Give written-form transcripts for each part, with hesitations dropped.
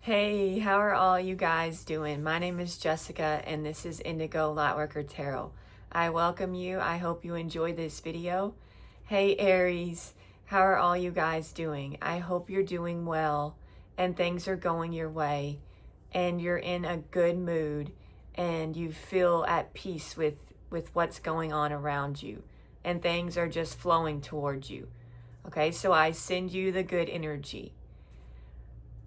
Hey, how are all you guys doing? My name is Jessica and this is Indigo Lightworker Tarot. I welcome you. I hope you enjoy this video. Hey Aries, how are all you guys doing? I hope you're doing well and things are going your way and you're in a good mood and you feel at peace with what's going on around you and things are just flowing towards you. Okay, so I send you the good energy.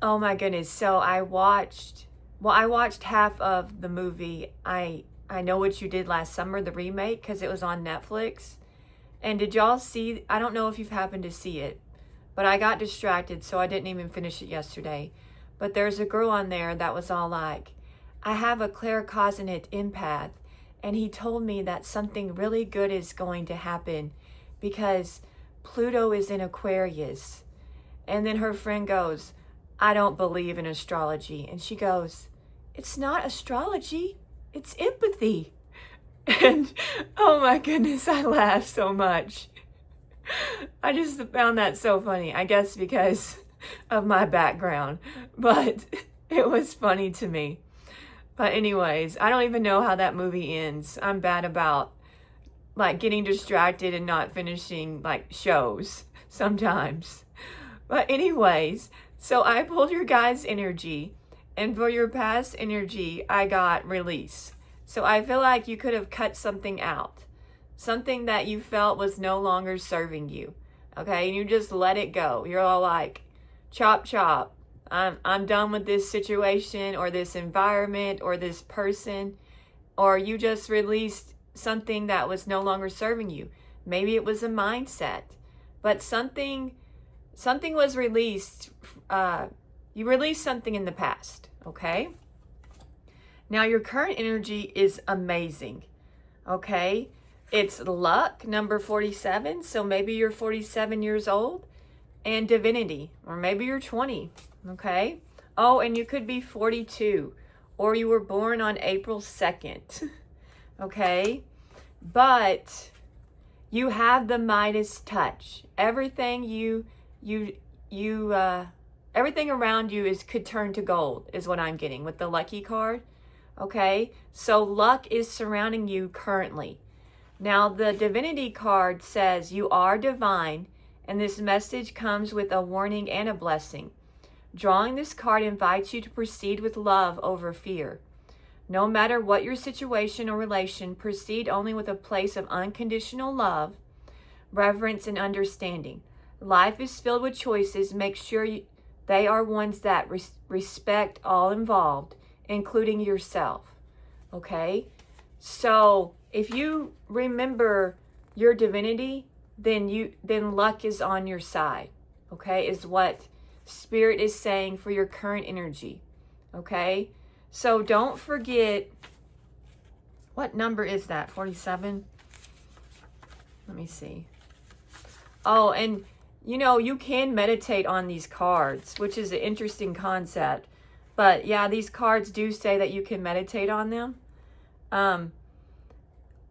Oh my goodness. So I watched half of the movie I Know What You Did Last Summer, the remake, because it was on Netflix. And did y'all see, I don't know if you've happened to see it, but I got distracted, so I didn't even finish it yesterday. But there's a girl on there that was all like, I have a claircognizant empath, and he told me that something really good is going to happen because Pluto is in Aquarius. And then her friend goes, I don't believe in astrology. And she goes, it's not astrology, it's empathy. And oh my goodness, I laughed so much. I just found that so funny. I guess because of my background, but it was funny to me. But anyways, I don't even know how that movie ends. I'm bad about like getting distracted and not finishing like shows sometimes. But anyways, so I pulled your guys' energy, and for your past energy, I got release. So I feel like you could have cut something out, something that you felt was no longer serving you, okay? And you just let it go. You're all like, chop, chop. I'm done with this situation or this environment or this person, or you just released something that was no longer serving you. Maybe it was a mindset, but something was released. You released something in the past, okay? Now your current energy is amazing, okay? It's luck, number 47, so maybe you're 47 years old, and divinity, or maybe you're 20, okay? Oh, and you could be 42, or you were born on April 2nd, okay? But you have the Midas touch. Everything everything around you could turn to gold, is what I'm getting with the lucky card. Okay, so luck is surrounding you currently. Now the divinity card says you are divine, and this message comes with a warning and a blessing. Drawing this card invites you to proceed with love over fear. No matter what your situation or relation, proceed only with a place of unconditional love, reverence, and understanding. Life is filled with choices. Make sure they are ones that respect all involved, including yourself. Okay? So if you remember your divinity, then luck is on your side. Okay? Is what Spirit is saying for your current energy. Okay? So don't forget, what number is that? 47? Let me see. Oh, and you know, you can meditate on these cards, which is an interesting concept. But yeah, these cards do say that you can meditate on them.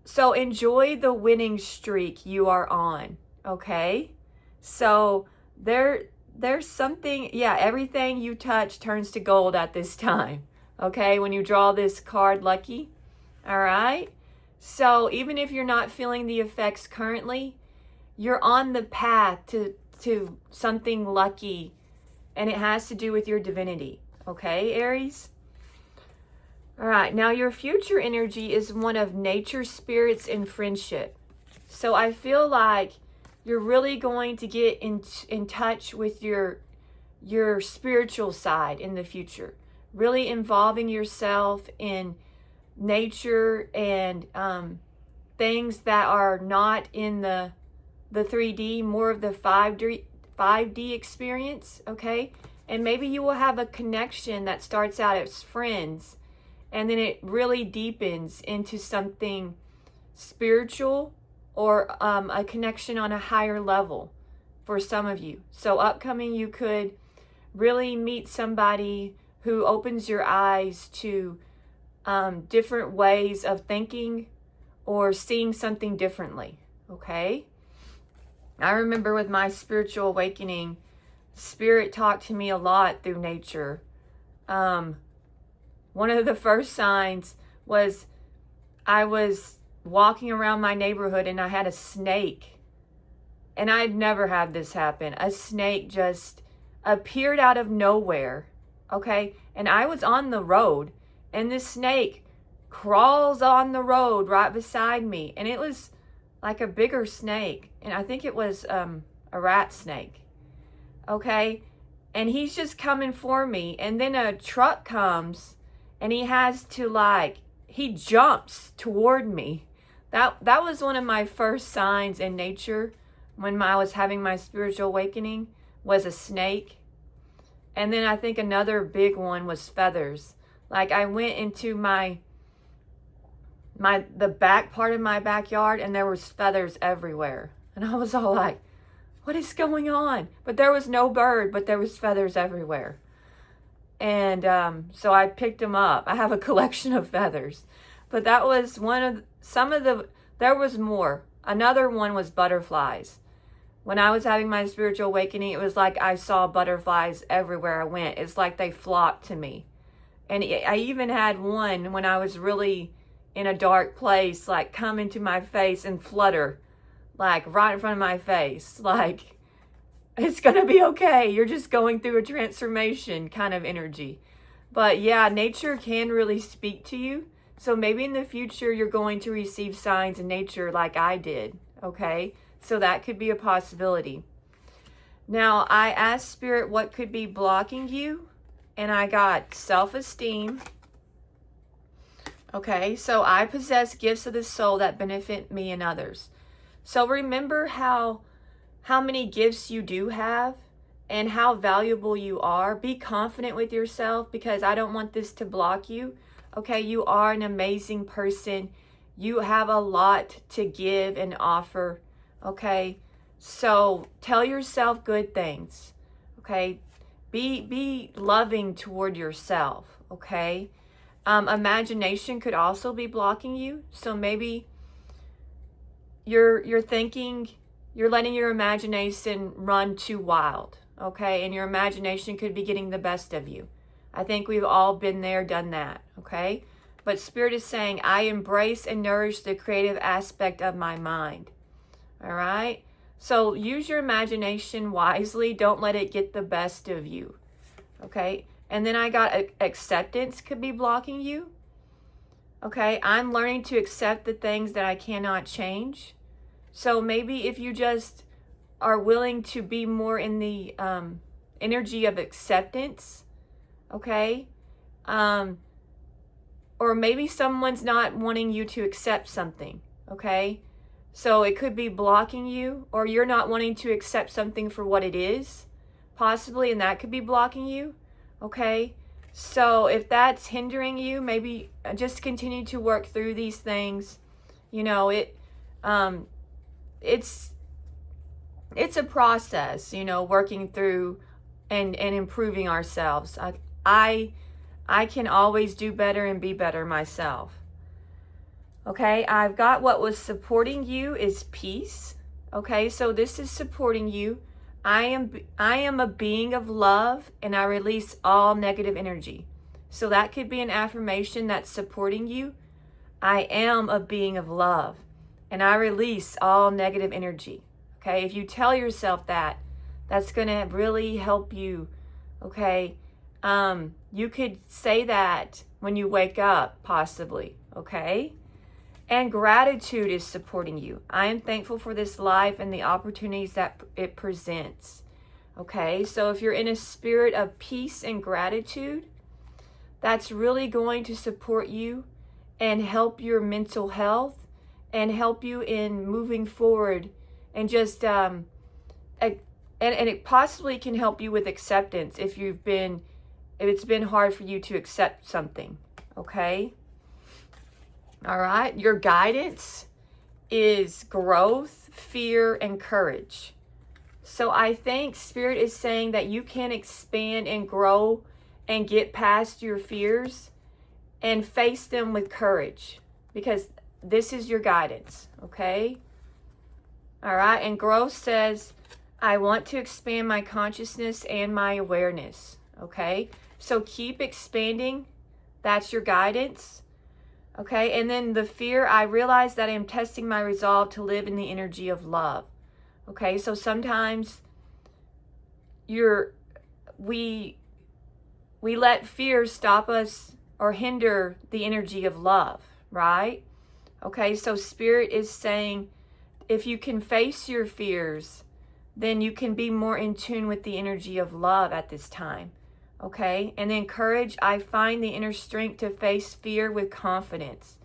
So enjoy the winning streak you are on, okay? So there's something, yeah, everything you touch turns to gold at this time, okay? When you draw this card, lucky, all right? So even if you're not feeling the effects currently, you're on the path to something lucky, and it has to do with your divinity. Okay, Aries? All right, now your future energy is one of nature, spirits, and friendship. So I feel like you're really going to get in touch with your spiritual side in the future. Really involving yourself in nature and things that are not in the 3D, more of the 5D experience, okay? And maybe you will have a connection that starts out as friends, and then it really deepens into something spiritual or a connection on a higher level for some of you. So upcoming, you could really meet somebody who opens your eyes to different ways of thinking or seeing something differently, okay? I remember with my spiritual awakening, Spirit talked to me a lot through nature One of the first signs was I was walking around my neighborhood and I had a snake. And I'd never had this happen. A snake just appeared out of nowhere, okay? And I was on the road, and this snake crawls on the road right beside me. And it was like a bigger snake. And I think it was a rat snake, okay? And he's just coming for me. And then a truck comes, and he has to he jumps toward me. That was one of my first signs in nature when I was having my spiritual awakening, was a snake. And then I think another big one was feathers. Like I went into the back part of my backyard, and there was feathers everywhere. And I was all like, what is going on? But there was no bird, but there was feathers everywhere. And so I picked them up. I have a collection of feathers. But that was there was more. Another one was butterflies. When I was having my spiritual awakening, it was like I saw butterflies everywhere I went. It's like they flocked to me. And I even had one when I was really in a dark place, like come into my face and flutter, like right in front of my face. Like, it's going to be okay. You're just going through a transformation kind of energy. But yeah, nature can really speak to you. So maybe in the future, you're going to receive signs in nature like I did. Okay. So that could be a possibility. Now, I asked Spirit what could be blocking you, and I got self-esteem. Okay, so I possess gifts of the soul that benefit me and others. So remember how many gifts you do have and how valuable you are. Be confident with yourself, because I don't want this to block you. Okay, you are an amazing person. You have a lot to give and offer. Okay, so tell yourself good things. Okay, be loving toward yourself. Okay, imagination could also be blocking you. So maybe you're thinking, you're letting your imagination run too wild. Okay, and your imagination could be getting the best of you. I think we've all been there, done that. Okay, but Spirit is saying, I embrace and nourish the creative aspect of my mind. All right. So use your imagination wisely. Don't let it get the best of you. Okay. And then I got acceptance could be blocking you. Okay. I'm learning to accept the things that I cannot change. So maybe if you just are willing to be more in the energy of acceptance. Okay. Or maybe someone's not wanting you to accept something. Okay. So it could be blocking you, or you're not wanting to accept something for what it is, possibly, and that could be blocking you. Okay. So if that's hindering you, maybe just continue to work through these things. You know, it's a process, you know, working through and improving ourselves. I can always do better and be better myself. Okay, I've got what was supporting you is peace. Okay, so this is supporting you. I am a being of love, and I release all negative energy. So that could be an affirmation that's supporting you. I am a being of love, and I release all negative energy. Okay, if you tell yourself that, that's going to really help you. Okay, you could say that when you wake up, possibly. Okay. And gratitude is supporting you. I am thankful for this life and the opportunities that it presents. Okay, so if you're in a spirit of peace and gratitude, that's really going to support you and help your mental health and help you in moving forward, and just and it possibly can help you with acceptance if it's been hard for you to accept something. Okay. All right, your guidance is growth, fear, and courage. So I think Spirit is saying that you can expand and grow and get past your fears and face them with courage, because this is your guidance, okay? All right, and growth says, I want to expand my consciousness and my awareness, Okay, so keep expanding. That's your guidance. Okay, and then the fear, I realize that I am testing my resolve to live in the energy of love. Okay, so sometimes we let fear stop us or hinder the energy of love, right? Okay, so Spirit is saying, if you can face your fears, then you can be more in tune with the energy of love at this time. Okay, and then courage, I find the inner strength to face fear with confidence.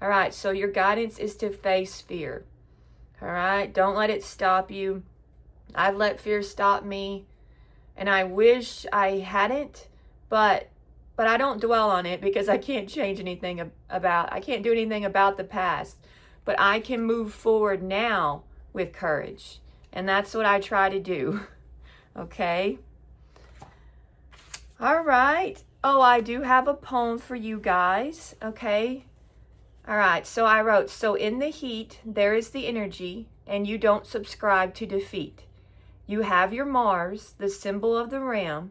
All right, so your guidance is to face fear. All right, don't let it stop you. I've let fear stop me, and I wish I hadn't, but I don't dwell on it because I can't change anything I can't do anything about the past, but I can move forward now with courage, and that's what I try to do. Okay. All right. Oh, I do have a poem for you guys. Okay. All right. So I wrote, so in the heat, there is the energy, and you don't subscribe to defeat. You have your Mars, the symbol of the ram.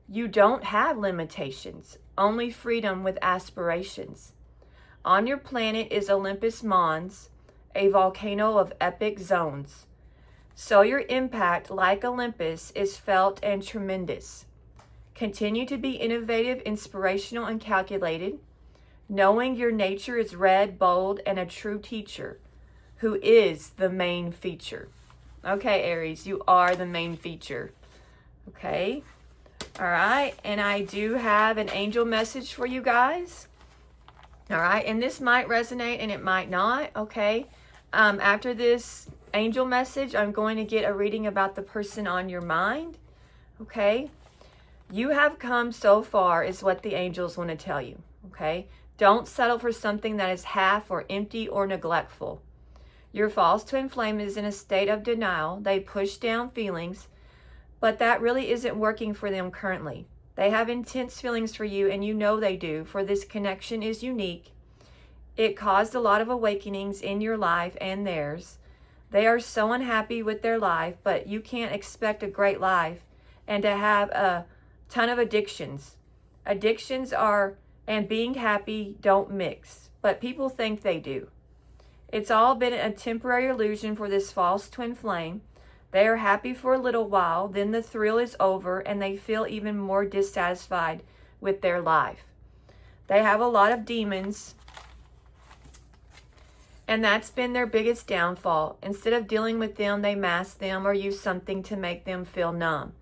You don't have limitations, only freedom with aspirations. On your planet is Olympus Mons, a volcano of epic zones. So your impact, like Olympus, is felt and tremendous. Continue to be innovative, inspirational, and calculated, knowing your nature is red, bold, and a true teacher, who is the main feature. Okay, Aries, you are the main feature. Okay. All right. And I do have an angel message for you guys. All right. And this might resonate and it might not. Okay. After this angel message, I'm going to get a reading about the person on your mind. Okay. You have come so far is what the angels want to tell you. Okay. Don't settle for something that is half or empty or neglectful. Your false twin flame is in a state of denial. They push down feelings, but that really isn't working for them currently. They have intense feelings for you, and you know they do, for this connection is unique. It caused a lot of awakenings in your life and theirs. They are so unhappy with their life, but you can't expect a great life and to have a ton of addictions. Addictions and being happy don't mix, but people think they do. It's all been a temporary illusion for this false twin flame. They are happy for a little while, then the thrill is over and they feel even more dissatisfied with their life. They have a lot of demons, and that's been their biggest downfall. Instead of dealing with them, they mask them or use something to make them feel numb.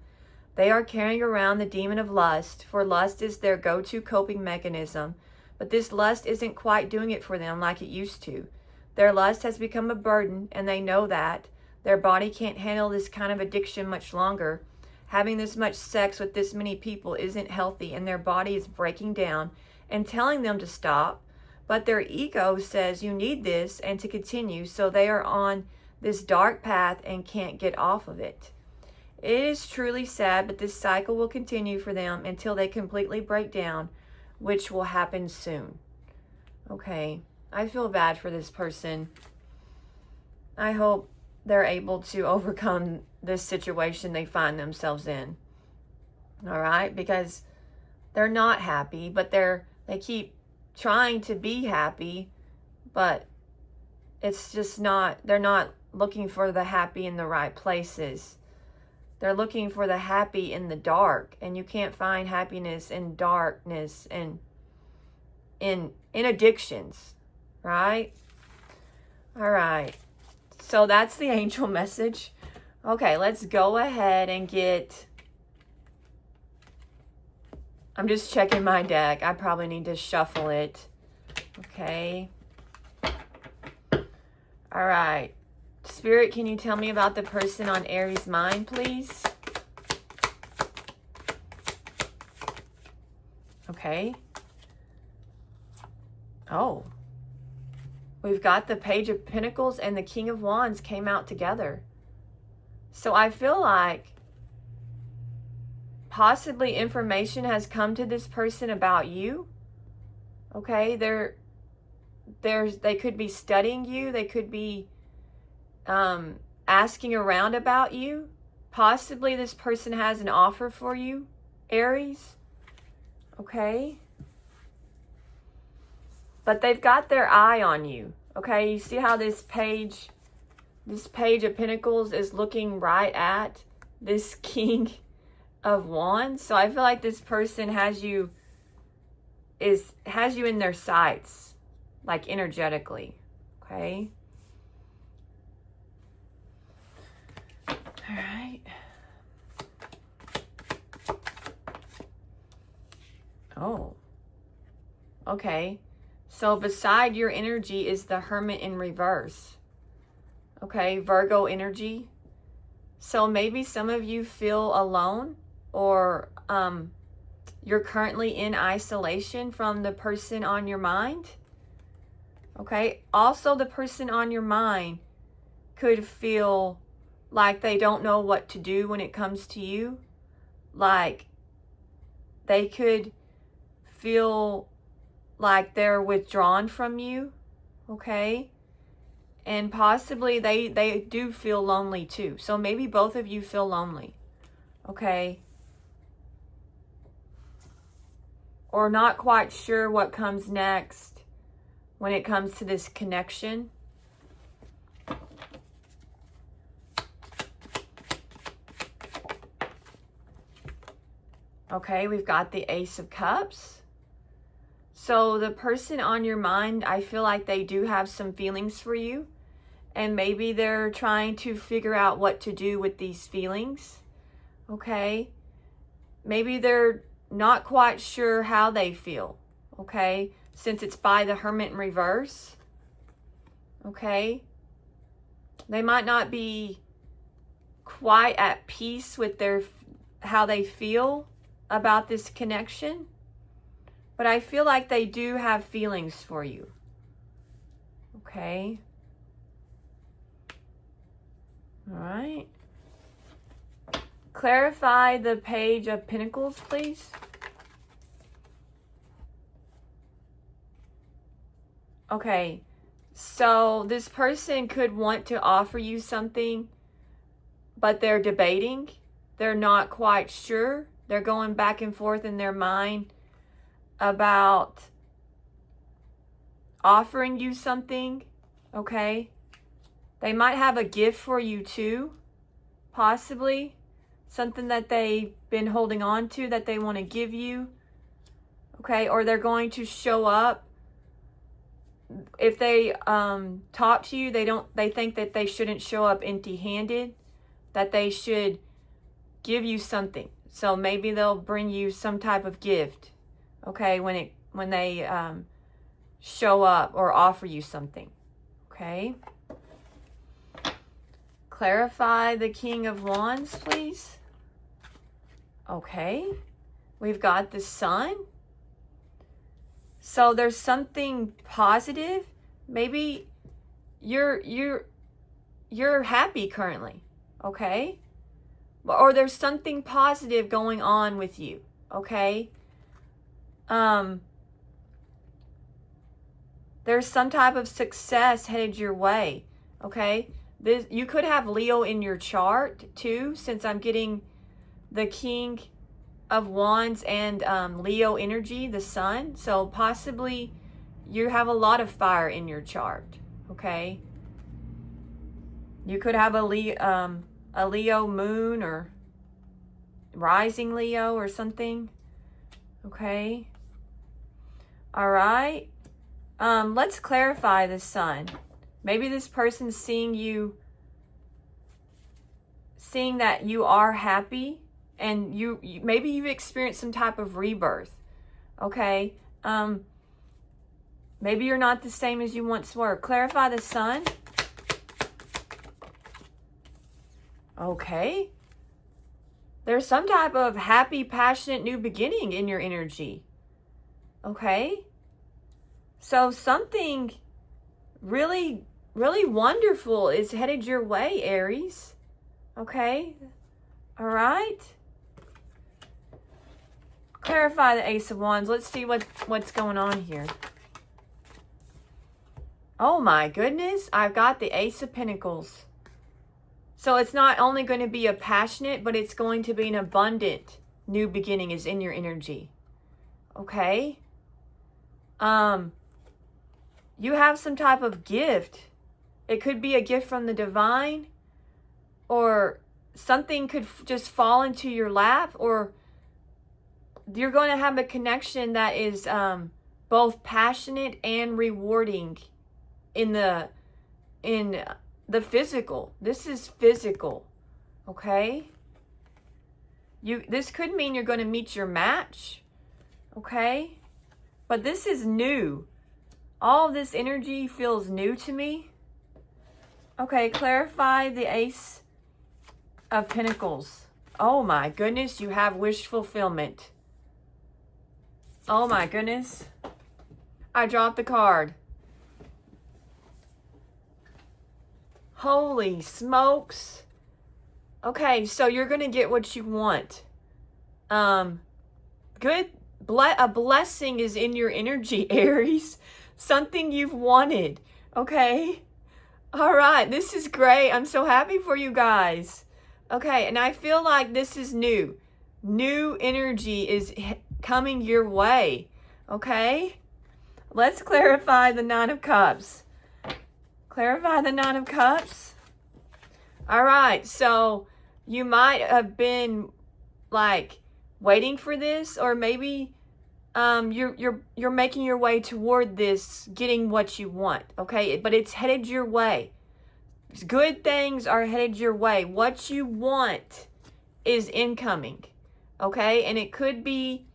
They are carrying around the demon of lust, for lust is their go-to coping mechanism, but this lust isn't quite doing it for them like it used to. Their lust has become a burden, and they know that. Their body can't handle this kind of addiction much longer. Having this much sex with this many people isn't healthy, and their body is breaking down and telling them to stop. But their ego says you need this and to continue, so they are on this dark path and can't get off of it. It is truly sad, but this cycle will continue for them until they completely break down, which will happen soon. Okay. I feel bad for this person. I hope they're able to overcome this situation they find themselves in. All right? Because they're not happy, but they keep trying to be happy, but it's just not, they're not looking for the happy in the right places. They're looking for the happy in the dark, and you can't find happiness in darkness and in addictions. Right? All right. So that's the angel message. Okay, let's go ahead and I'm just checking my deck. I probably need to shuffle it. Okay. All right. Spirit, can you tell me about the person on Aries' mind, please? Okay. Oh. We've got the Page of Pentacles and the King of Wands came out together. So I feel like possibly information has come to this person about you. Okay, they could be studying you. They could be asking around about you. Possibly this person has an offer for you. Aries. Okay. But they've got their eye on you. Okay. You see how this page of Pentacles is looking right at this King of Wands. So I feel like this person has you in their sights, like energetically. Okay. All right. Oh. Okay. So beside your energy is the Hermit in reverse. Okay, Virgo energy. So maybe some of you feel alone, or you're currently in isolation from the person on your mind. Okay, also the person on your mind could feel like they don't know what to do when it comes to you. Like they could feel like they're withdrawn from you. Okay. And possibly they do feel lonely too. So maybe both of you feel lonely. Okay. Or not quite sure what comes next when it comes to this connection. Okay, we've got the Ace of Cups. So the person on your mind, I feel like they do have some feelings for you. And maybe they're trying to figure out what to do with these feelings. Okay. Maybe they're not quite sure how they feel. Okay. Since it's by the Hermit in reverse. Okay. They might not be quite at peace with how they feel about this connection. But I feel like they do have feelings for you. Okay. All right. Clarify the Page of Pentacles, please. Okay. So this person could want to offer you something, but they're debating. They're not quite sure. They're going back and forth in their mind about offering you something. Okay. They might have a gift for you too, possibly. Something that they've been holding on to that they want to give you. Okay, or they're going to show up. If they talk to you, they think that they shouldn't show up empty-handed, that they should give you something. So maybe they'll bring you some type of gift. Okay, when they show up or offer you something. Okay. Clarify the King of Wands, please. Okay. We've got the Sun. So there's something positive. Maybe you're happy currently. Okay? Or there's something positive going on with you. Okay? There's some type of success headed your way. Okay? You could have Leo in your chart too, since I'm getting the King of Wands and Leo energy, the Sun. So possibly you have a lot of fire in your chart. Okay. You could have a Leo moon or rising Leo or something. Okay. All right. Let's clarify the Sun. Maybe this person's seeing that you are happy, and maybe you've experienced some type of rebirth. Okay. Maybe you're not the same as you once were. Clarify the Sun. Okay. There's some type of happy, passionate new beginning in your energy. Okay. So something really, really wonderful is headed your way, Aries. Okay. All right. Clarify the Ace of Wands. Let's see what's going on here. Oh my goodness. I've got the Ace of Pentacles. So it's not only going to be a passionate, but it's going to be an abundant new beginning is in your energy. Okay? You have some type of gift. It could be a gift from the divine, or something could just fall into your lap, or you're going to have a connection that is both passionate and rewarding in the physical. This is physical. Okay? This could mean you're going to meet your match. Okay? But this is new. All of this energy feels new to me. Okay, clarify the Ace of Pentacles. Oh my goodness, you have wish fulfillment. Oh my goodness. I dropped the card. Holy smokes. Okay, so you're going to get what you want. Good. A blessing is in your energy, Aries. Something you've wanted. Okay? All right, this is great. I'm so happy for you guys. Okay, and I feel like this is new. New energy is coming your way. Okay? Let's clarify the Nine of Cups. Clarify the Nine of Cups. All right, so you might have been like waiting for this, or maybe you're making your way toward this, getting what you want, okay? But it's headed your way. Good things are headed your way. What you want is incoming, okay? And it could be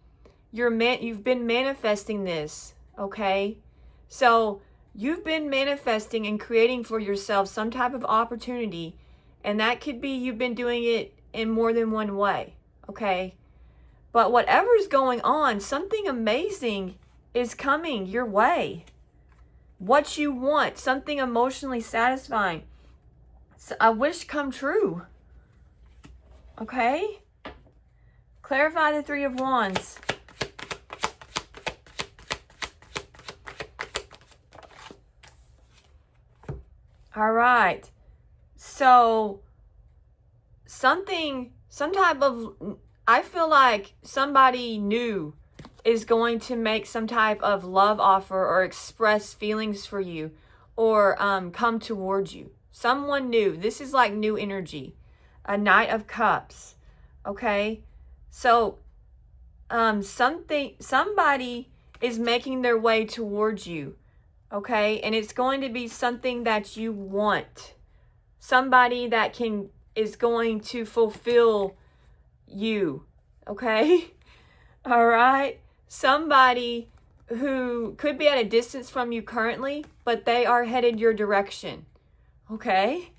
you've been manifesting this, okay? So you've been manifesting and creating for yourself some type of opportunity, and that could be you've been doing it in more than one way, okay? But whatever's going on, something amazing is coming your way. What you want, something emotionally satisfying. A wish come true. Okay? Clarify the Three of Wands. All right. So, some type of, I feel like somebody new is going to make some type of love offer or express feelings for you, or come towards you. Someone new. This is like new energy. A Knight of Cups. Okay? So, somebody is making their way towards you. Okay? And it's going to be something that you want. Somebody that is going to fulfill you. Okay? All right? Somebody who could be at a distance from you currently, but they are headed your direction. Okay?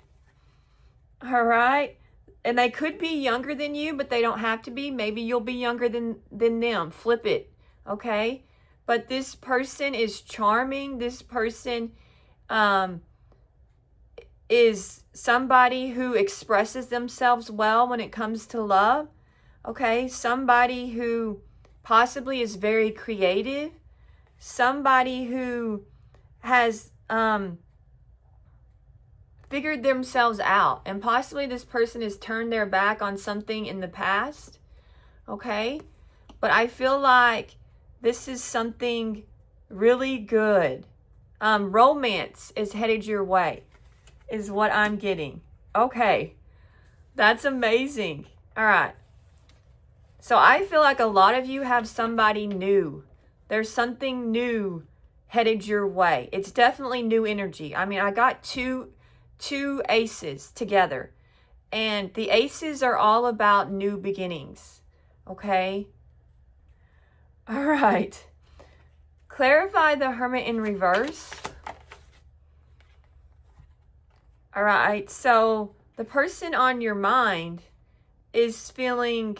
All right? And they could be younger than you, but they don't have to be. Maybe you'll be younger than them. Flip it. Okay? But this person is charming. This person is somebody who expresses themselves well when it comes to love. Okay? Somebody who possibly is very creative. Somebody who has figured themselves out. And possibly this person has turned their back on something in the past. Okay? But I feel like this is something really good. Romance is headed your way, is what I'm getting. Okay. That's amazing. All right. So I feel like a lot of you have somebody new. There's something new headed your way. It's definitely new energy. I mean, I got two aces together. And the aces are all about new beginnings. Okay? All right. Clarify the Hermit in reverse. All right. So the person on your mind is feeling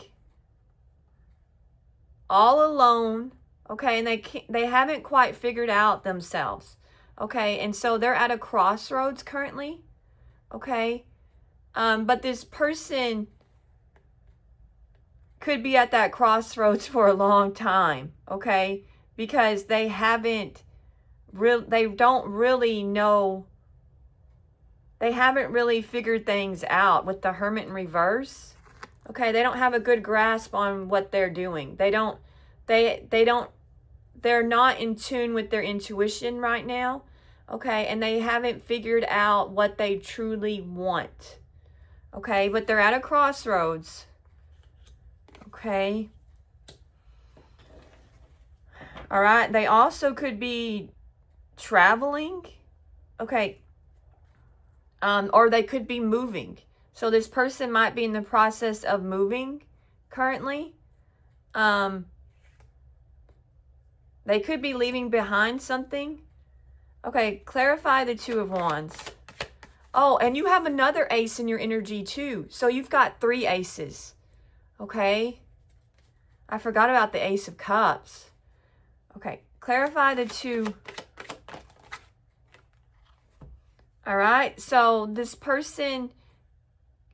all alone. Okay. And they haven't quite figured out themselves. Okay. And so they're at a crossroads currently. Okay. But this person could be at that crossroads for a long time, okay? Because they haven't figured things out with the Hermit in reverse, Okay, they don't have a good grasp on what they're doing. They're not in tune with their intuition right now. Okay, and they haven't figured out what they truly want. Okay, but they're at a crossroads. Okay. All right, they also could be traveling. Okay. Or they could be moving. So this person might be in the process of moving currently. They could be leaving behind something. Okay, clarify the Two of Wands. Oh, and you have another ace in your energy too. So you've got 3 aces. Okay. I forgot about the Ace of Cups. Okay, clarify the two. All right, so this person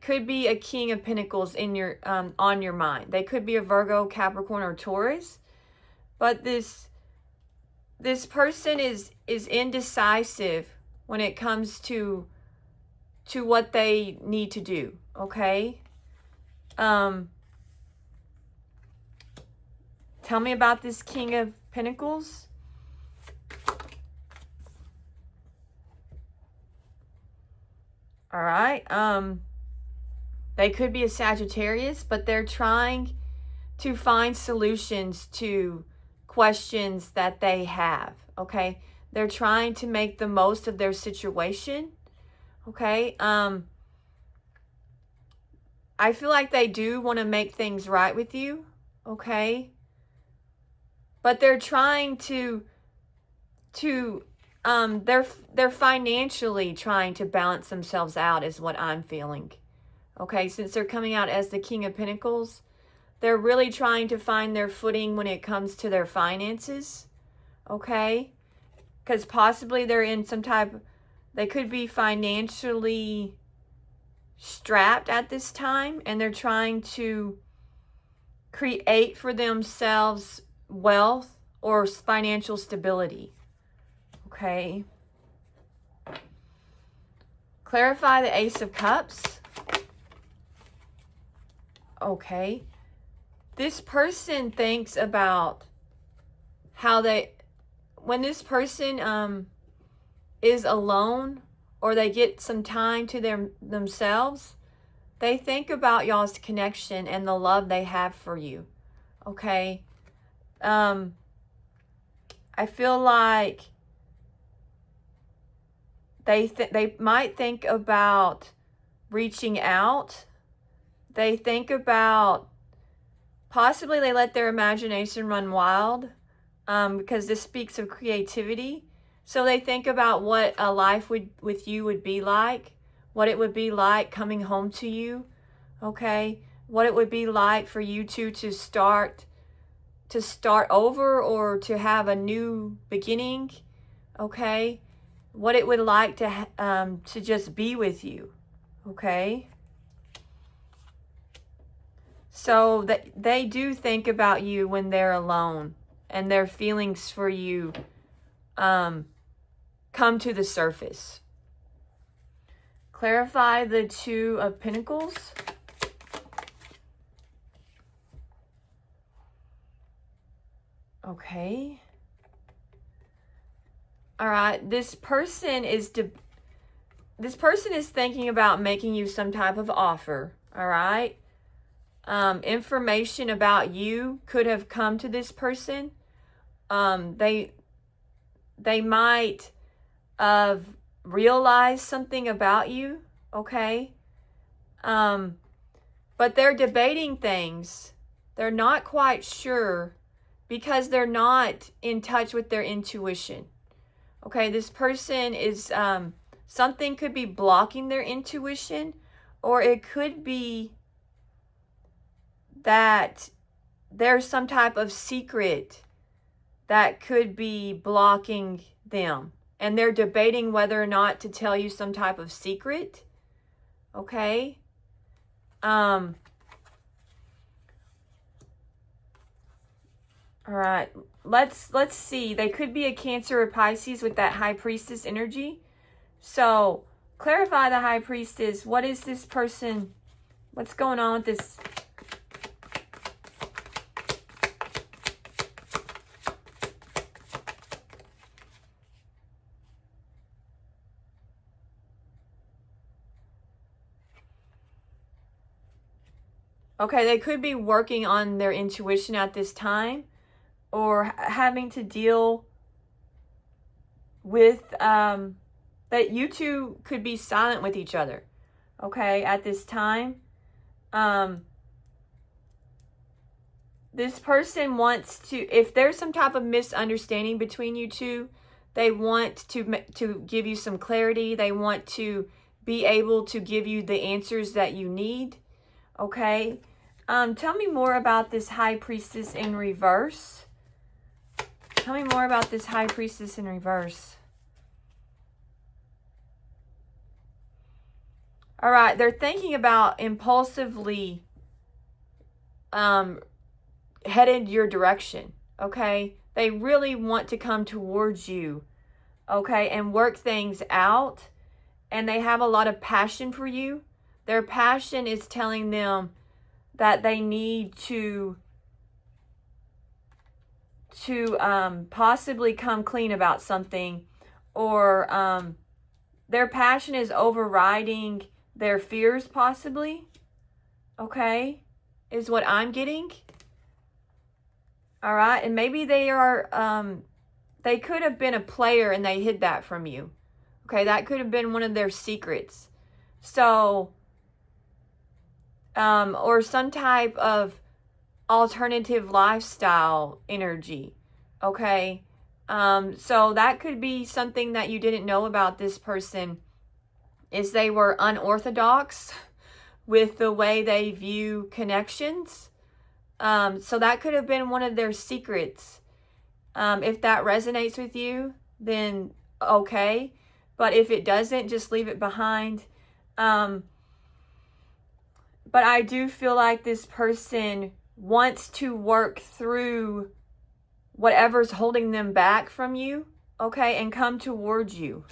could be a King of Pentacles in your on your mind. They could be a Virgo, Capricorn, or Taurus. But this person is indecisive when it comes to what they need to do, okay? Tell me about this King of Pentacles. All right. They could be a Sagittarius, but they're trying to find solutions to questions that they have, okay? They're trying to make the most of their situation, okay? I feel like they do want to make things right with you, okay? But they're trying they're financially trying to balance themselves out is what I'm feeling. Okay, since they're coming out as the King of Pentacles, they're really trying to find their footing when it comes to their finances. Okay? Because possibly they're in some type, they could be financially strapped at this time, and they're trying to create for themselves wealth or financial stability. Okay. Clarify the Ace of Cups. Okay. This person thinks about how when this person is alone or they get some time to themselves, they think about y'all's connection and the love they have for you. Okay. I feel like they might think about reaching out. They think about, possibly they let their imagination run wild, because this speaks of creativity. So they think about what a life with you would be like, what it would be like coming home to you, okay? What it would be like for you two to start over or to have a new beginning, okay? What it would like to just be with you, okay? So that they do think about you when they're alone, and their feelings for you come to the surface. Clarify the Two of Pentacles. Okay. All right, this person is thinking about making you some type of offer, all right? Information about you could have come to this person. They might have realized something about you, okay? But they're debating things. They're not quite sure because they're not in touch with their intuition. Okay, this person is, something could be blocking their intuition, or it could be that there's some type of secret that could be blocking them. And they're debating whether or not to tell you some type of secret. Okay? All right, let's see. They could be a Cancer or Pisces with that High Priestess energy. So clarify the High Priestess. What is this person? What's going on with this Okay, they could be working on their intuition at this time, or having to deal with that you two could be silent with each other, okay, at this time. This person wants to, if there's some type of misunderstanding between you two, they want to give you some clarity. They want to be able to give you the answers that you need, okay? Tell me more about this High Priestess in reverse. Tell me more about this High Priestess in reverse. All right, they're thinking about impulsively headed your direction, okay? They really want to come towards you, okay, and work things out. And they have a lot of passion for you. Their passion is telling them that they need to possibly come clean about something, or their passion is overriding their fears, possibly, okay, is what I'm getting. All right, and maybe they are, they could have been a player and they hid that from you. Okay, that could have been one of their secrets. So, or some type of alternative lifestyle energy. Okay, so that could be something that you didn't know about this person, is they were unorthodox with the way they view connections. So that could have been one of their secrets. If that resonates with you, then okay. But if it doesn't, just leave it behind. But I do feel like this person wants to work through whatever's holding them back from you, okay, and come towards you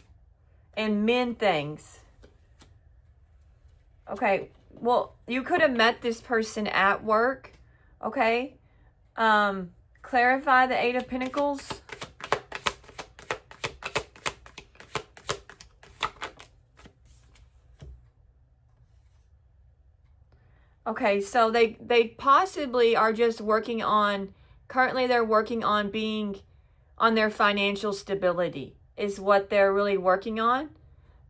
and mend things. Okay, well, you could have met this person at work, okay? Clarify the Eight of Pentacles. Okay, so they possibly are just working on, currently they're working on being, on their financial stability is what they're really working on.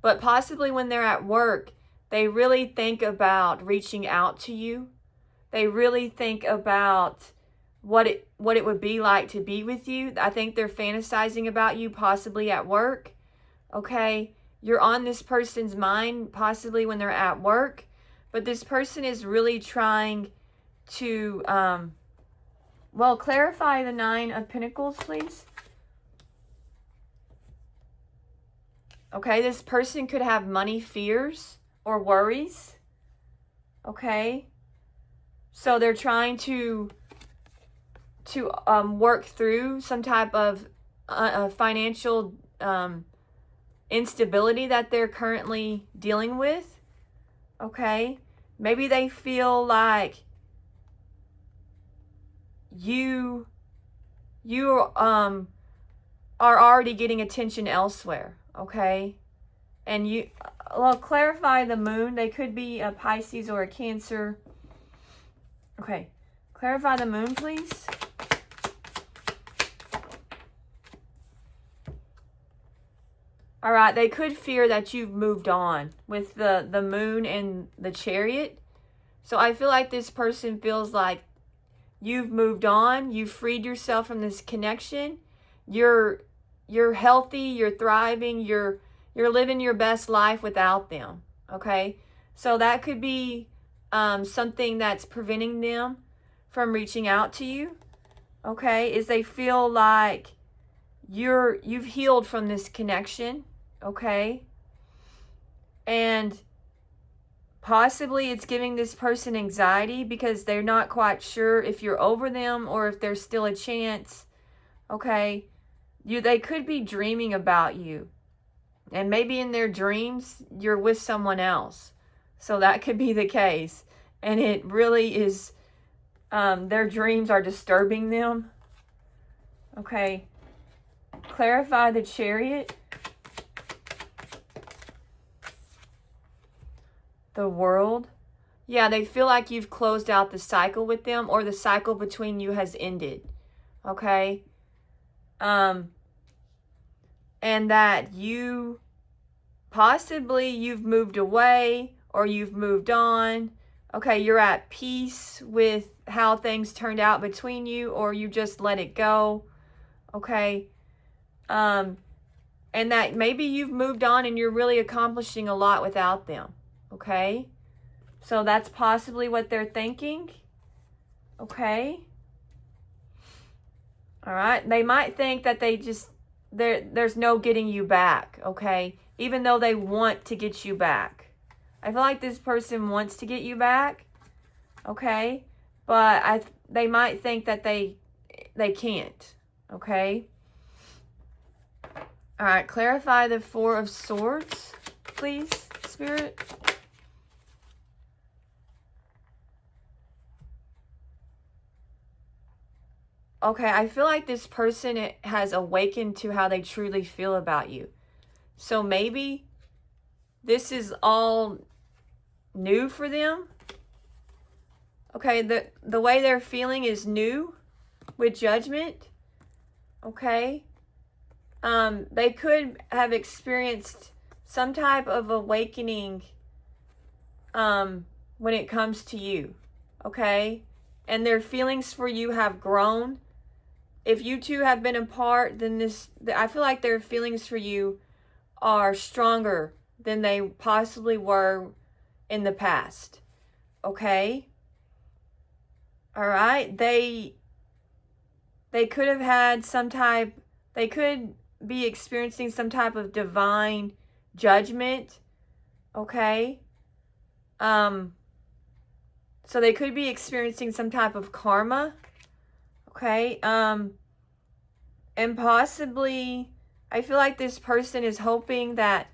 But possibly when they're at work, they really think about reaching out to you. They really think about what it would be like to be with you. I think they're fantasizing about you possibly at work. Okay, you're on this person's mind possibly when they're at work. But this person is really trying to, well, clarify the Nine of Pentacles, please. Okay, this person could have money fears or worries. Okay, so they're trying to work through some type of financial instability that they're currently dealing with. Okay, maybe they feel like you are already getting attention elsewhere. Okay, and you, well, clarify the moon. They could be a Pisces or a Cancer. Okay, clarify the moon, please. All right, they could fear that you've moved on with the moon and the Chariot. So I feel like this person feels like you've moved on, you've freed yourself from this connection. You're healthy, you're thriving, you're living your best life without them. Okay? So that could be something that's preventing them from reaching out to you. Okay? Is they feel like you've healed from this connection, okay? And possibly it's giving this person anxiety because they're not quite sure if you're over them or if there's still a chance, okay? They could be dreaming about you. And maybe in their dreams, you're with someone else. So that could be the case. And it really is, their dreams are disturbing them. Okay. Clarify the Chariot. The World. Yeah, they feel like you've closed out the cycle with them, or the cycle between you has ended. Okay? And that you possibly you've moved away or you've moved on. Okay, you're at peace with how things turned out between you, or you just let it go. Okay? And that maybe you've moved on and you're really accomplishing a lot without them. Okay? So that's possibly what they're thinking. Okay? All right? They might think that there's no getting you back, okay? Even though they want to get you back. I feel like this person wants to get you back, okay? But they might think that they can't, okay? All right, clarify the Four of Swords, please, Spirit. Okay, I feel like this person has awakened to how they truly feel about you. So maybe this is all new for them. Okay, the way they're feeling is new with Judgment. Okay. They could have experienced some type of awakening when it comes to you. Okay? And their feelings for you have grown. If you two have been apart, then I feel like their feelings for you are stronger than they possibly were in the past. Okay? All right? They could have had they could be experiencing some type of divine judgment. Okay? So they could be experiencing some type of karma. Okay? And possibly, I feel like this person is hoping that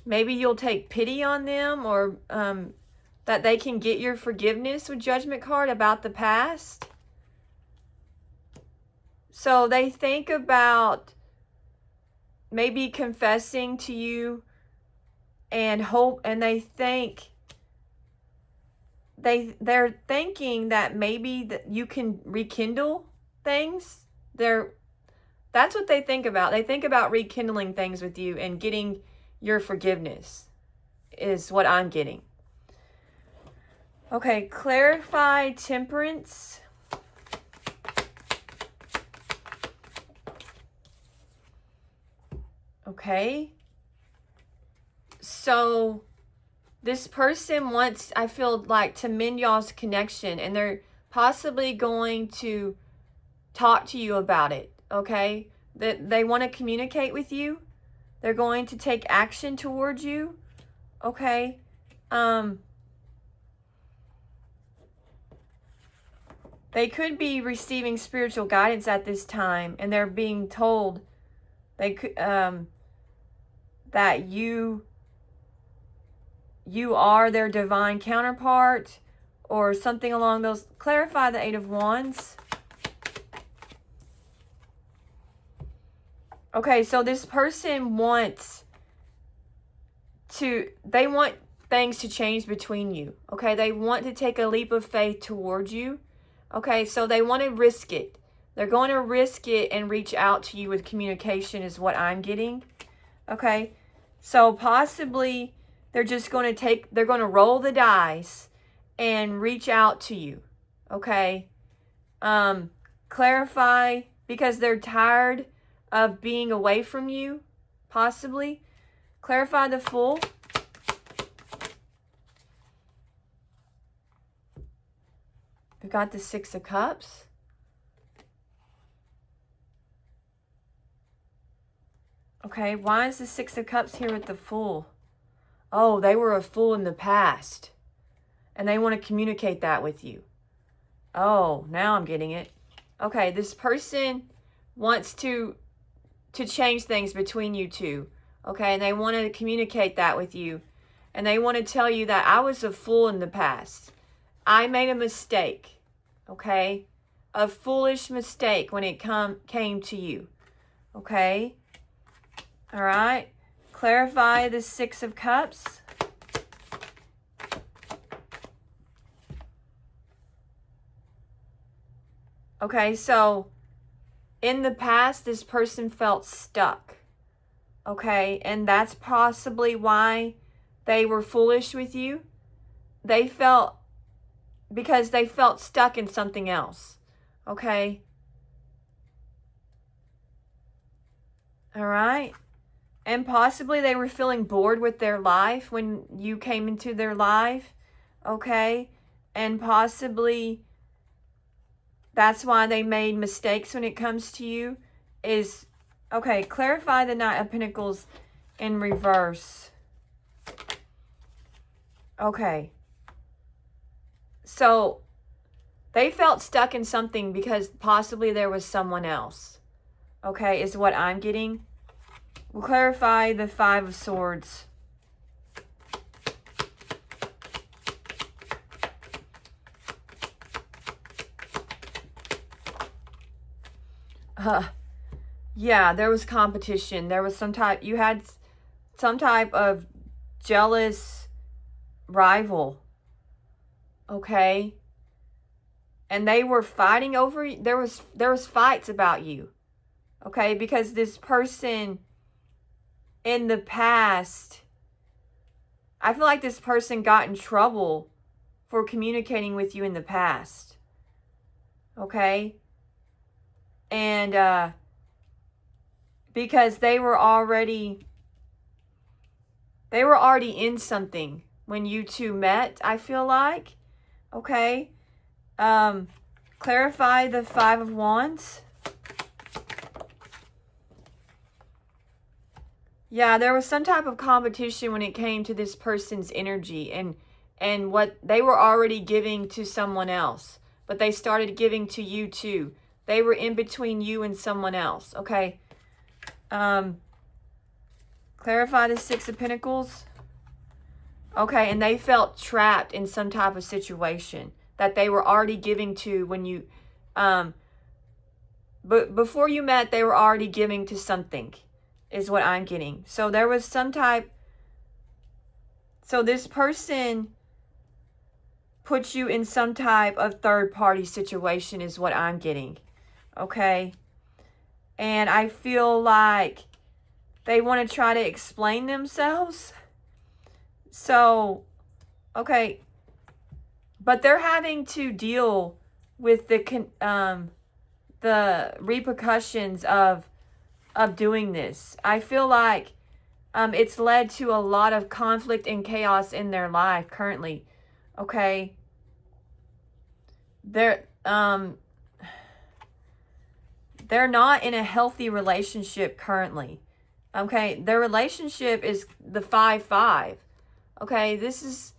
maybe you'll take pity on them, or that they can get your forgiveness with Judgment card about the past. So they think about maybe confessing to you and they think they're thinking that maybe that you can rekindle things. That's what they think about. They think about rekindling things with you and getting your forgiveness, is what I'm getting. Okay, clarify Temperance. Okay. So this person wants, I feel like, to mend y'all's connection, and they're possibly going to talk to you about it. Okay? That they want to communicate with you. They're going to take action towards you. Okay? They could be receiving spiritual guidance at this time, and they're being told they could that you are their divine counterpart, or something along those. Clarify the Eight of Wands. Okay, so this person they want things to change between you. Okay, they want to take a leap of faith towards you. Okay, so they want to risk it. They're going to risk it and reach out to you with communication, is what I'm getting. Okay, so possibly they're going to roll the dice and reach out to you. Okay, clarify, because they're tired of being away from you, possibly. Clarify the Fool. We've got the Six of Cups. Okay, why is the Six of Cups here with the Fool? Oh, they were a fool in the past, and they want to communicate that with you. Oh, now I'm getting it. Okay, this person wants to change things between you two. Okay, and they want to communicate that with you. And they want to tell you that I was a fool in the past. I made a mistake. Okay? A foolish mistake when it came to you. Okay? All right? Clarify the Six of Cups. Okay, so in the past, this person felt stuck. Okay, and that's possibly why they were foolish with you. Because they felt stuck in something else. Okay? All right? And possibly they were feeling bored with their life when you came into their life. Okay? And possibly that's why they made mistakes when it comes to you. Okay, clarify the Knight of Pentacles in reverse. Okay. So they felt stuck in something because possibly there was someone else. Okay, is what I'm getting. We'll clarify the Five of Swords. Yeah, there was competition. There was you had some type of jealous rival. Okay? And they were fighting over, there was fights about you. Okay? Because this person in the past, I feel like this person got in trouble for communicating with you in the past. Okay? And because they were already in something when you two met, I feel like. Okay? Clarify the Five of Wands. Yeah, there was some type of competition when it came to this person's energy and what they were already giving to someone else, but they started giving to you too. They were in between you and someone else. Okay. Clarify the Six of Pentacles. Okay, and they felt trapped in some type of situation that they were already giving to when you, but before you met, they were already giving to something, is what I'm getting. So there was some type, so this person put you in some type of third-party situation is what I'm getting. Okay? And I feel like they want to try to explain themselves. So, okay. But they're having to deal with the repercussions of doing this. I feel like it's led to a lot of conflict and chaos in their life currently. Okay? They're not in a healthy relationship currently. Okay? Their relationship is the 5-5. Okay? This is,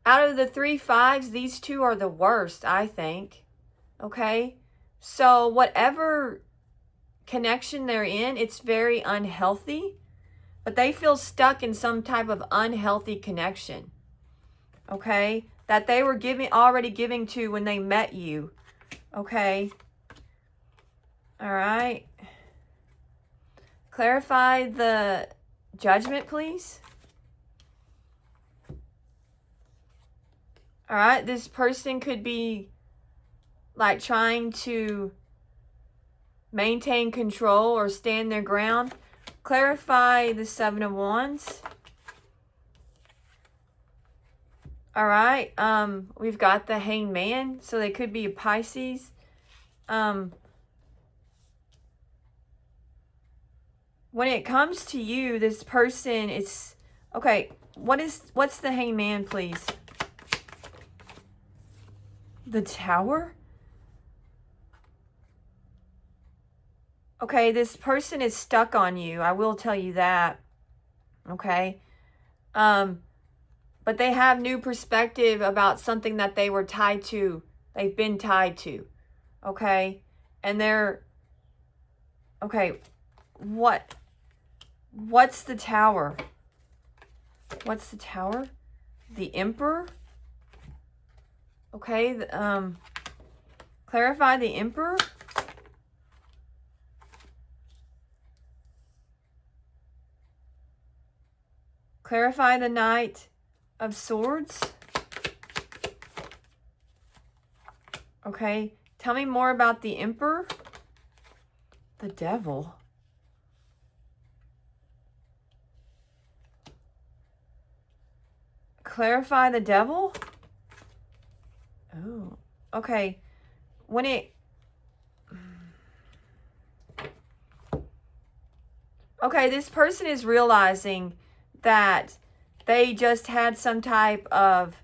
out of the 3 5s, these two are the worst, I think. Okay? So whatever connection they're in, it's very unhealthy. But they feel stuck in some type of unhealthy connection. Okay? That they were already giving to when they met you. Okay? All right. Clarify the Judgment, please. All right, this person could be like trying to maintain control or stand their ground. Clarify the Seven of Wands. All right, we've got the Hanged Man, so they could be a Pisces. When it comes to you, this person is, okay, what's the Hanged Man, please? The Tower? Okay, this person is stuck on you. I will tell you that. Okay? But they have new perspective about something that they were tied to. They've been tied to. Okay? And they're, okay, what's the Tower? What's the Tower? The Emperor? Okay, clarify the Emperor. Clarify the Knight of Swords. Okay, Tell me more about the Emperor. The Devil. Clarify the Devil? Oh, okay. Okay, this person is realizing that they just had some type of,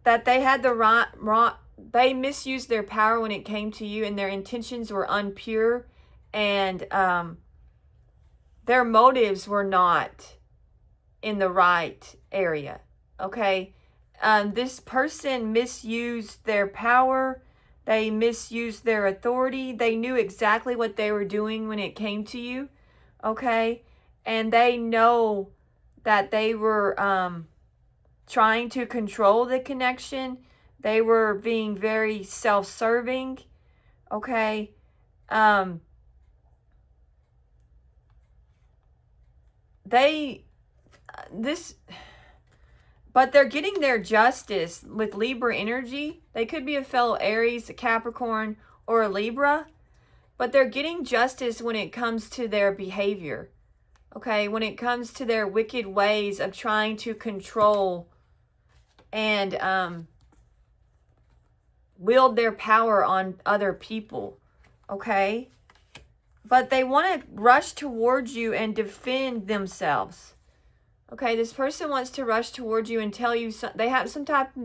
that they had the wrong, they misused their power when it came to you, and their intentions were unpure, and their motives were not in the right area. Okay, this person misused their power. They misused their authority. They knew exactly what they were doing when it came to you. Okay, and they know that they were trying to control the connection. They were being very self-serving. Okay, but they're getting their justice with Libra energy. They could be a fellow Aries, a Capricorn, or a Libra, but they're getting justice when it comes to their behavior. Okay, when it comes to their wicked ways of trying to control and wield their power on other people. Okay, but they want to rush towards you and defend themselves. Okay, this person wants to rush towards you and tell you they have some type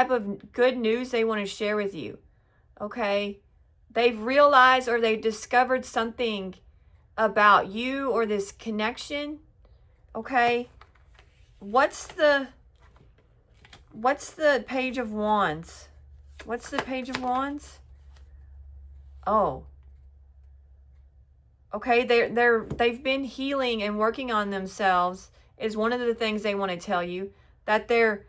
of good news they want to share with you. Okay, they've realized or they've discovered something about you or this connection. Okay, what's the Page of Wands? What's the Page of Wands? Oh. Okay, they've been healing and working on themselves is one of the things they want to tell you, that they've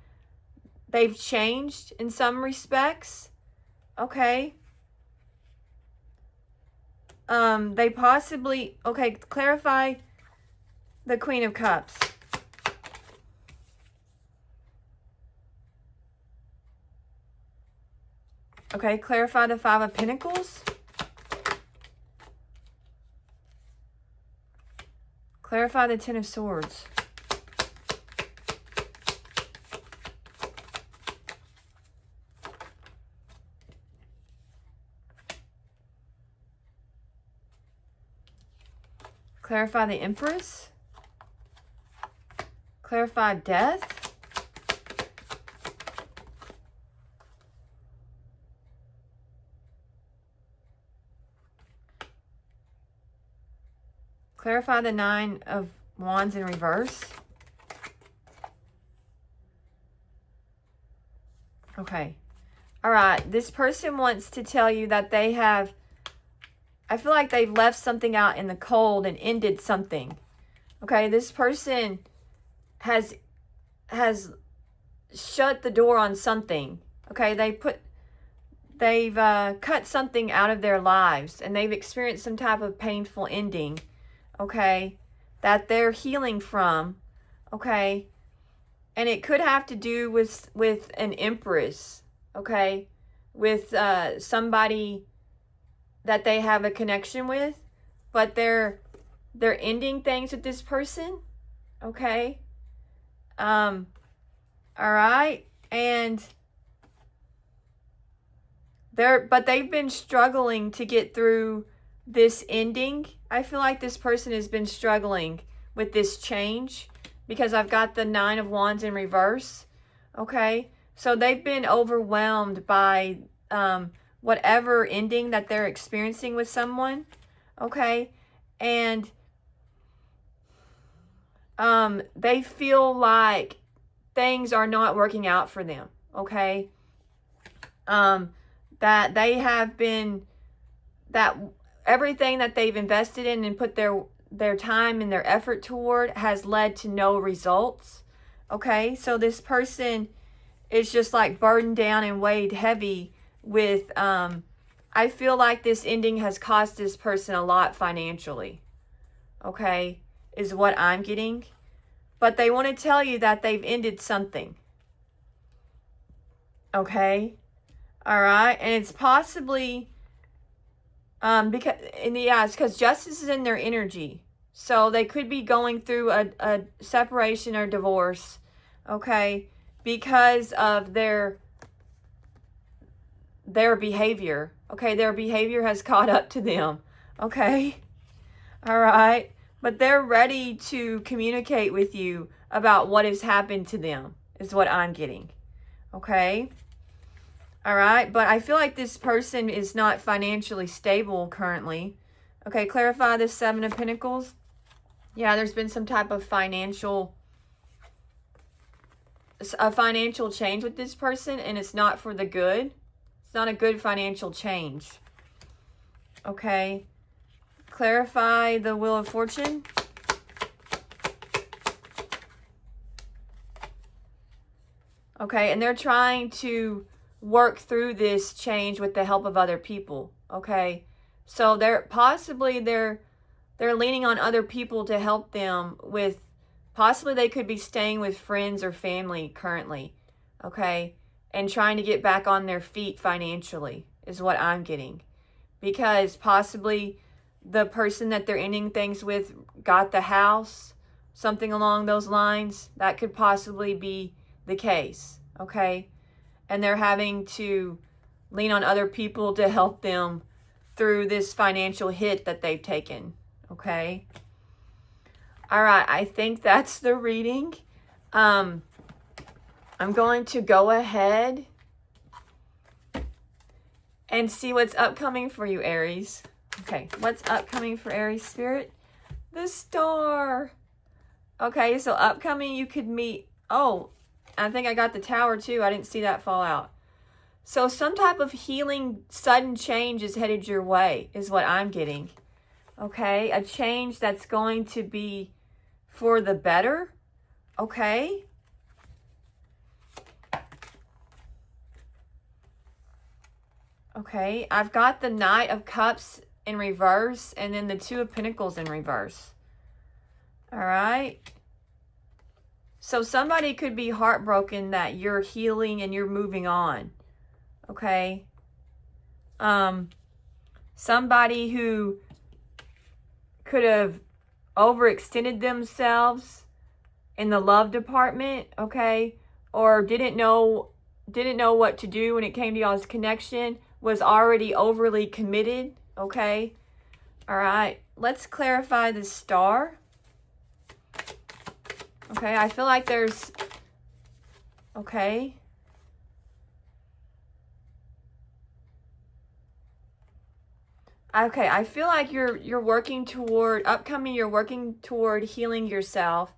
changed in some respects. Okay. They possibly, okay, clarify the Queen of Cups. Okay, clarify the Five of Pentacles. Clarify the Ten of Swords. Clarify the Empress. Clarify Death. Clarify the Nine of Wands in reverse. Okay. All right. This person wants to tell you that they have, I feel like they've left something out in the cold and ended something. Okay. This person has shut the door on something. Okay. They've cut something out of their lives, and they've experienced some type of painful ending. Okay, that they're healing from. Okay, and it could have to do with an Empress. Okay, with somebody that they have a connection with, but they're ending things with this person. Okay, all right, and they've been struggling to get through this ending. I feel like this person has been struggling with this change because I've got the Nine of Wands in reverse. Okay, so they've been overwhelmed by whatever ending that they're experiencing with someone. Okay, and they feel like things are not working out for them. Okay, that they have been, that everything that they've invested in and put their time and their effort toward has led to no results. Okay, so this person is just like burdened down and weighed heavy with, I feel like this ending has cost this person a lot financially. Okay, is what I'm getting. But they want to tell you that they've ended something. Okay. All right. And it's possibly it's because justice is in their energy. So they could be going through a separation or divorce, okay, because of their behavior. Okay, their behavior has caught up to them. Okay. All right. But they're ready to communicate with you about what has happened to them, is what I'm getting. Okay. All right. But I feel like this person is not financially stable currently. Okay. Clarify this Seven of Pentacles. Yeah, there's been some type of financial change with this person, and it's not for the good. It's not a good financial change. Okay. Clarify the Wheel of Fortune. Okay, and they're trying to work through this change with the help of other people. Okay, so they're leaning on other people to help them with, possibly they could be staying with friends or family currently. Okay, and trying to get back on their feet financially is what I'm getting, because possibly the person that they're ending things with got the house, something along those lines. That could possibly be the case, okay? And they're having to lean on other people to help them through this financial hit that they've taken, okay? All right, I think that's the reading. I'm going to go ahead and see what's upcoming for you, Aries. Okay, what's upcoming for Aries Spirit? The Star. Okay, so upcoming you could meet... Oh, I think I got the Tower too. I didn't see that fall out. So some type of healing, sudden change is headed your way, is what I'm getting. Okay, a change that's going to be for the better. Okay. Okay, I've got the Knight of Cups in reverse, and then the Two of Pentacles in reverse. All right. So somebody could be heartbroken that you're healing and you're moving on. Okay. Somebody who could have overextended themselves in the love department, okay, or didn't know what to do when it came to y'all's connection, was already overly committed, okay? All right, let's clarify the Star. Okay, I feel like there's... Okay. Okay, I feel like you're working toward... Upcoming, you're working toward healing yourself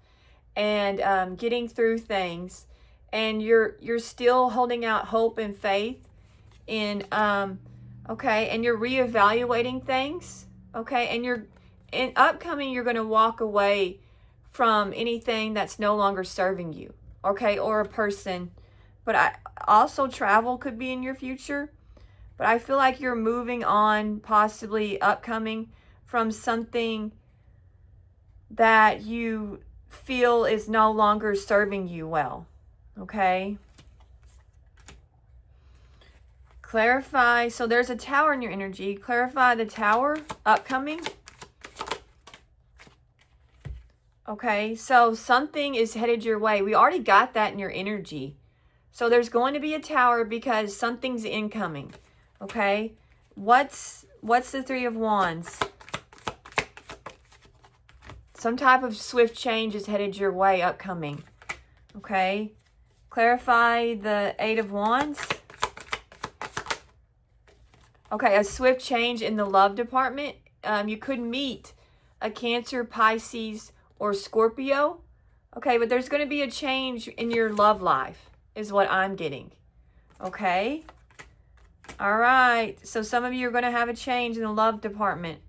and getting through things. And you're still holding out hope and faith in... okay, and you're reevaluating things. Okay, and in upcoming, you're going to walk away from anything that's no longer serving you, okay, or a person. But also travel could be in your future. But I feel like you're moving on, possibly upcoming, from something that you feel is no longer serving you well, okay? Clarify. So there's a Tower in your energy. Clarify the Tower upcoming. Okay, so something is headed your way. We already got that in your energy. So there's going to be a Tower because something's incoming. Okay, what's the Three of Wands? Some type of swift change is headed your way upcoming. Okay, clarify the Eight of Wands. Okay, a swift change in the love department. You could meet a Cancer, Pisces, or Scorpio. Okay, but there's going to be a change in your love life, is what I'm getting. Okay. All right. So some of you are going to have a change in the love department.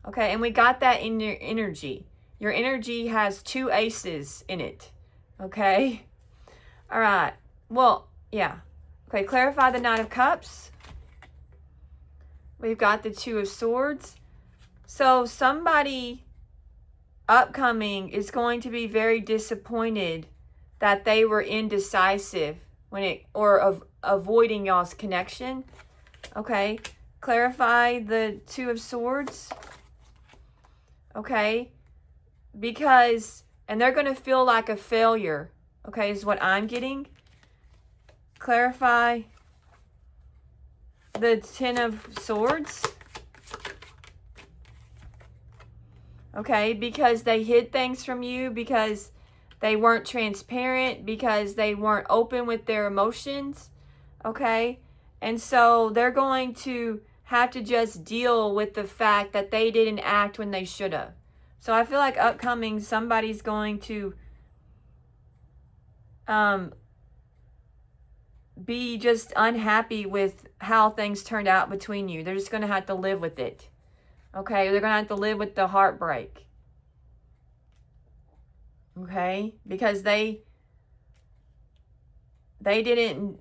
Okay, and we got that in your energy. Your energy has two aces in it. Okay. All right. Well, yeah. Okay, clarify the Nine of Cups. We've got the Two of Swords. So somebody upcoming is going to be very disappointed that they were indecisive when it, or avoiding y'all's connection. Okay, clarify the Two of Swords. Okay, because, and they're going to feel like a failure. Okay, is what I'm getting. Clarify the Ten of Swords. Okay, because they hid things from you, because they weren't transparent, because they weren't open with their emotions. Okay, and so they're going to have to just deal with the fact that they didn't act when they should have. So I feel like upcoming, somebody's going to be just unhappy with how things turned out between you. They're just going to have to live with it. Okay, they're going to have to live with the heartbreak. Okay, because they didn't,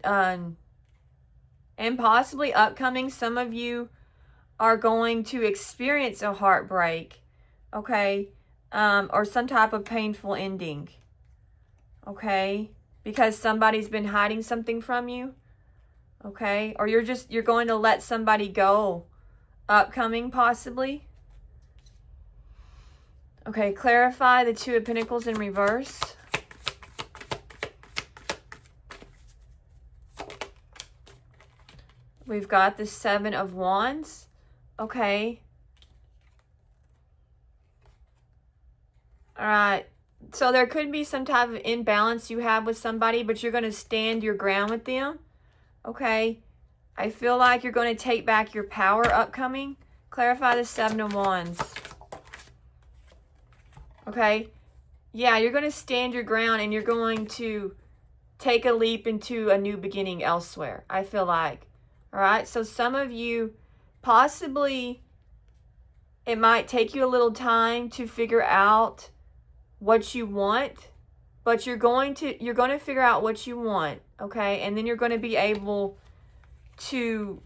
and possibly upcoming, some of you are going to experience a heartbreak, okay, or some type of painful ending, okay, because somebody's been hiding something from you, okay, or you're going to let somebody go, upcoming possibly. Okay, clarify the Two of Pentacles in reverse. We've got the Seven of Wands. Okay. All right. So there could be some type of imbalance you have with somebody, but you're going to stand your ground with them. Okay. I feel like you're going to take back your power upcoming. Clarify the Seven of Wands. Okay. Yeah, you're going to stand your ground and you're going to take a leap into a new beginning elsewhere, I feel like. All right. So some of you, possibly, it might take you a little time to figure out what you want, but you're going to figure out what you want, okay? And then you're going to be able to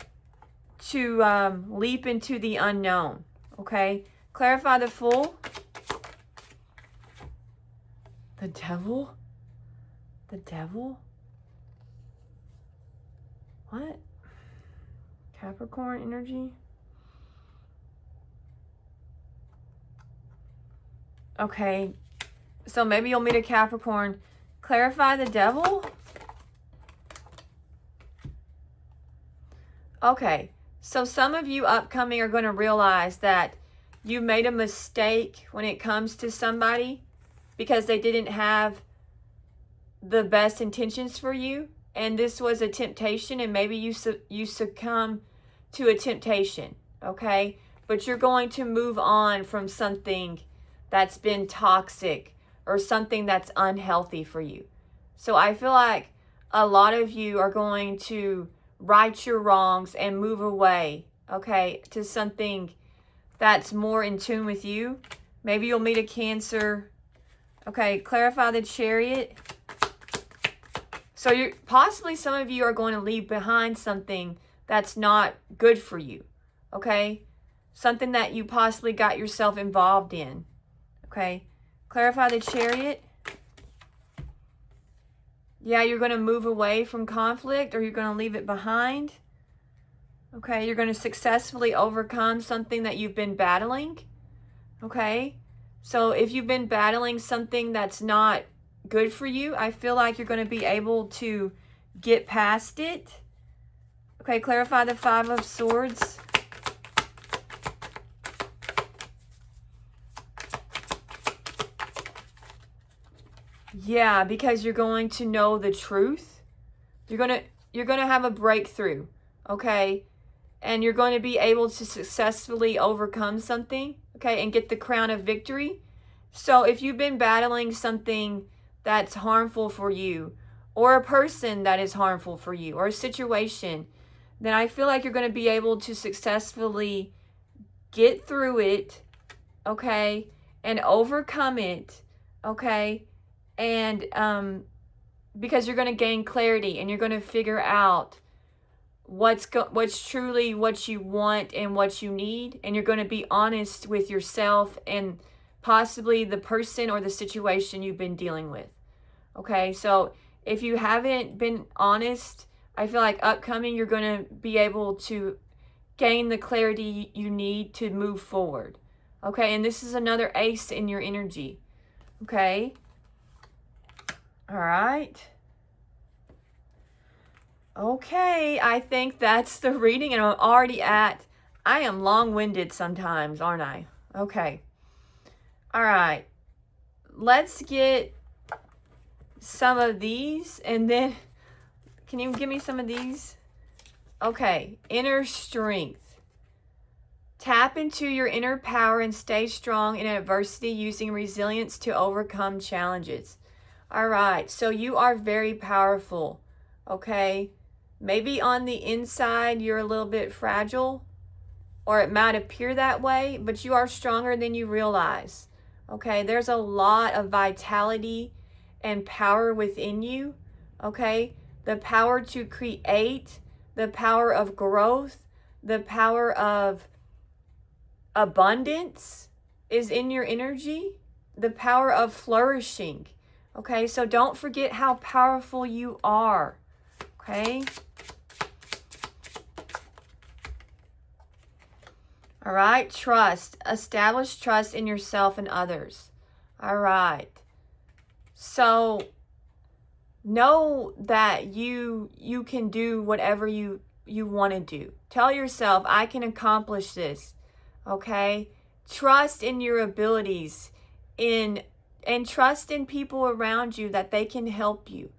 leap into the unknown, okay? Clarify the Fool. The Devil? The Devil? What? Capricorn energy? Okay, so maybe you'll meet a Capricorn. Clarify the Devil? Okay, so some of you upcoming are going to realize that you made a mistake when it comes to somebody because they didn't have the best intentions for you, and this was a temptation, and maybe you succumb to a temptation, okay? But you're going to move on from something that's been toxic or something that's unhealthy for you. So I feel like a lot of you are going to right your wrongs and move away, okay, to something that's more in tune with you. Maybe you'll meet a Cancer. Okay, clarify the Chariot. So you're possibly, some of you are going to leave behind something that's not good for you, okay? Something that you possibly got yourself involved in, okay? Clarify the Chariot. Yeah, you're going to move away from conflict, or you're going to leave it behind. Okay, you're going to successfully overcome something that you've been battling. Okay, so if you've been battling something that's not good for you, I feel like you're going to be able to get past it. Okay, clarify the Five of Swords. Yeah, because you're going to know the truth. You're going to have a breakthrough, okay? And you're going to be able to successfully overcome something, okay, and get the crown of victory. So if you've been battling something that's harmful for you, or a person that is harmful for you, or a situation, then I feel like you're going to be able to successfully get through it, okay, and overcome it, okay, and because you're going to gain clarity and you're going to figure out what's truly what you want and what you need, and you're going to be honest with yourself and possibly the person or the situation you've been dealing with. Okay, so if you haven't been honest, I feel like upcoming, you're going to be able to gain the clarity you need to move forward. Okay, and this is another ace in your energy. Okay. All right. Okay, I think that's the reading, and I'm already at, I am long-winded sometimes, aren't I? Okay. All right. Let's get some of these, and then, can you give me some of these? Okay, inner strength. Tap into your inner power and stay strong in adversity using resilience to overcome challenges. All right, so you are very powerful, okay? Maybe on the inside you're a little bit fragile, or it might appear that way, but you are stronger than you realize, okay? There's a lot of vitality and power within you, okay? The power to create, the power of growth, the power of abundance is in your energy, the power of flourishing, okay? So don't forget how powerful you are, okay? All right, trust. Establish trust in yourself and others. All right. So know that you can do whatever you want to do. Tell yourself, I can accomplish this. Okay? Trust in your abilities and trust in people around you that they can help you.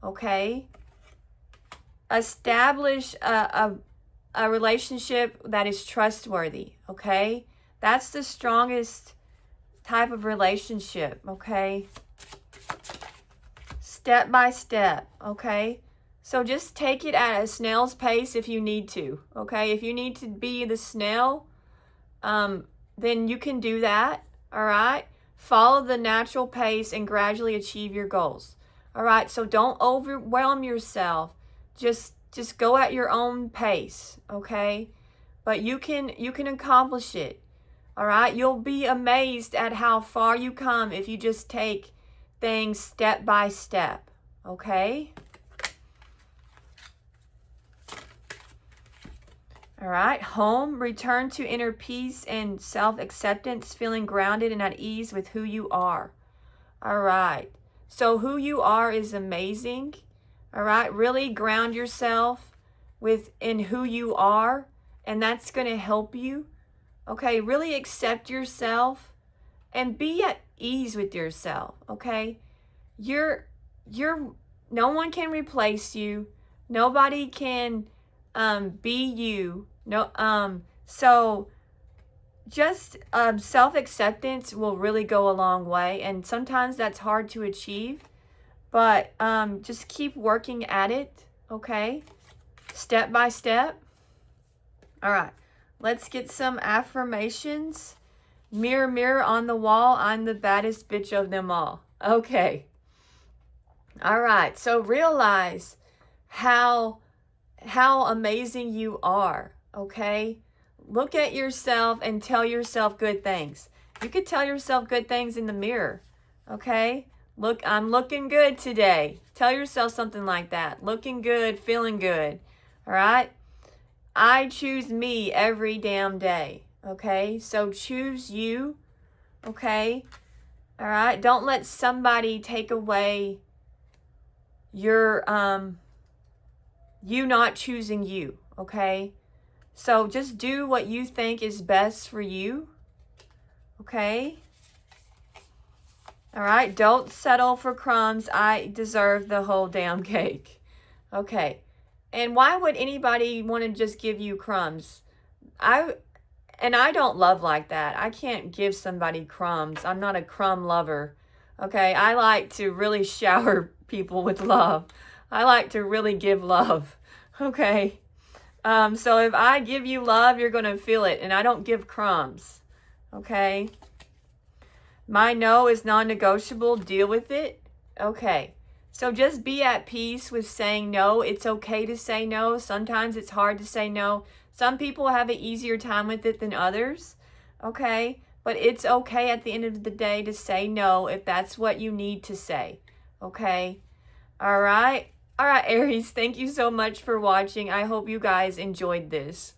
Okay? Establish a relationship that is trustworthy. Okay? That's the strongest type of relationship. Okay? Step by step. Okay? So just take it at a snail's pace if you need to. Okay? If you need to be the snail, then you can do that. All right? Follow the natural pace and gradually achieve your goals. All right? So don't overwhelm yourself. Just go at your own pace, okay? But you can accomplish it. All right? You'll be amazed at how far you come if you just take things step by step, okay? All right, home, return to inner peace and self-acceptance, feeling grounded and at ease with who you are. All right, so who you are is amazing. All right, really ground yourself in who you are, and that's going to help you. Okay, really accept yourself and be at ease with yourself, okay? No one can replace you. Nobody can be you. No, so just self-acceptance will really go a long way, and sometimes that's hard to achieve, but just keep working at it, okay? Step by step. All right, let's get some affirmations. Mirror, mirror on the wall, I'm the baddest bitch of them all. Okay. All right, so realize how amazing you are, okay? Look at yourself and tell yourself good things. You could tell yourself good things in the mirror, okay? Look, I'm looking good today. Tell yourself something like that. Looking good, feeling good, all right? I choose me every damn day, okay? So choose you, okay? All right? Don't let somebody take away your you not choosing you, okay? So just do what you think is best for you, okay? All right, don't settle for crumbs. I deserve the whole damn cake, okay? And why would anybody want to just give you crumbs? I don't love like that. I can't give somebody crumbs. I'm not a crumb lover, okay? I like to really shower people with love. I like to really give love, okay? So if I give you love, you're going to feel it, and I don't give crumbs, okay? My no is non-negotiable. Deal with it, okay? So just be at peace with saying no. It's okay to say no. Sometimes it's hard to say no. Some people have an easier time with it than others, okay? But it's okay at the end of the day to say no if that's what you need to say, okay? All right? All right, Aries, thank you so much for watching. I hope you guys enjoyed this.